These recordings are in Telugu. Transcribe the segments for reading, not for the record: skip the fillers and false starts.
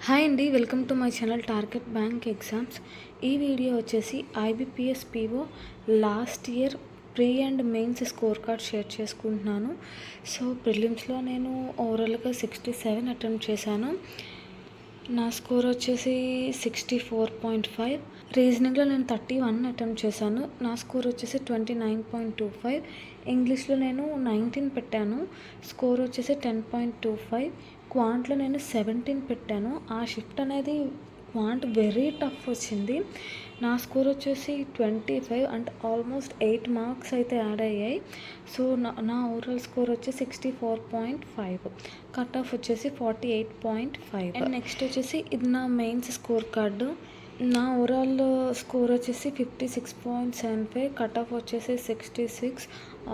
హాయ్ అండి, welcome to my channel target bank exams. ఈ వీడియో వచ్చేసి IBPS PO last year pre and mains score card share చేసుకుంటున్నాను. సో ప్రిలిమ్స్లో నేను ఓవరాల్గా 67 అటెంప్ట్ చేశాను. నా స్కోర్ వచ్చేసి 64.5. రీజనింగ్లో నేను 31 అటెంప్ట్ చేశాను. నా స్కోర్ వచ్చేసి 29.25. ఇంగ్లీష్లో నేను 19 పెట్టాను, స్కోర్ వచ్చేసి 10.25. క్వాంట్లో నేను 17 పెట్టాను. ఆ షిఫ్ట్ అనేది క్వాంట్ వెరీ టఫ్ వచ్చింది. నా స్కోర్ వచ్చేసి 25 అంటే ఆల్మోస్ట్ 8 మార్క్స్ అయితే యాడ్ అయ్యాయి. సో నా ఓవరాల్ స్కోర్ వచ్చి 64.5, కట్ ఆఫ్ వచ్చేసి 48.5. అండ్ నెక్స్ట్ వచ్చేసి ఇది నా మెయిన్స్ స్కోర్ కార్డు. నా ఓవరాల్ స్కోర్ వచ్చేసి 56.75, కట్ ఆఫ్ వచ్చేసి 66,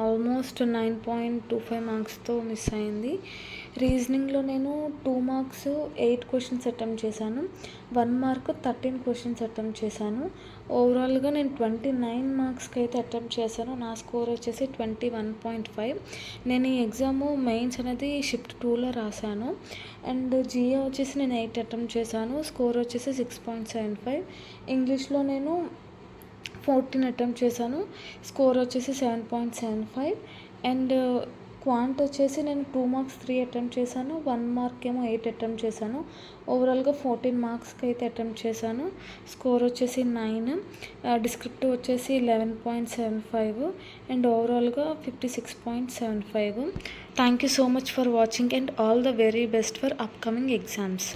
ఆల్మోస్ట్ 9.25 మార్క్స్తో మిస్ అయింది. రీజనింగ్లో నేను 2 మార్క్స్ 8 క్వశ్చన్స్ అటెంప్ట్ చేశాను, 1 మార్క్ 13 క్వశ్చన్స్ అటెంప్ట్ చేశాను. ఓవరాల్గా నేను 29 మార్క్స్కి అయితే అటెంప్ట్ చేశాను. నా స్కోర్ వచ్చేసి 21.5. నేను ఈ ఎగ్జామ్ మెయిన్స్ అనేది షిఫ్ట్ 2లో రాశాను. అండ్ జిఏ వచ్చేసి నేను 8 అటెంప్ట్ చేశాను, స్కోర్ వచ్చేసి 6.75. ఇంగ్లీష్లో నేను 14 అటెంప్ట్ చేశాను, స్కోర్ వచ్చేసి 7.75. అండ్ క్వాంట్ వచ్చేసి నేను 2 మార్క్స్ 3 అటెంప్ట్ చేశాను, 1 మార్క్ ఏమో 8 అటెంప్ట్ చేశాను. ఓవరాల్గా 14 మార్క్స్కి అయితే అటెంప్ట్ చేశాను, స్కోర్ వచ్చేసి 9. డిస్క్రిప్టివ్ వచ్చేసి 11.75 అండ్ ఓవరాల్గా 56.75. Thank you so much for watching and all the very best for upcoming exams.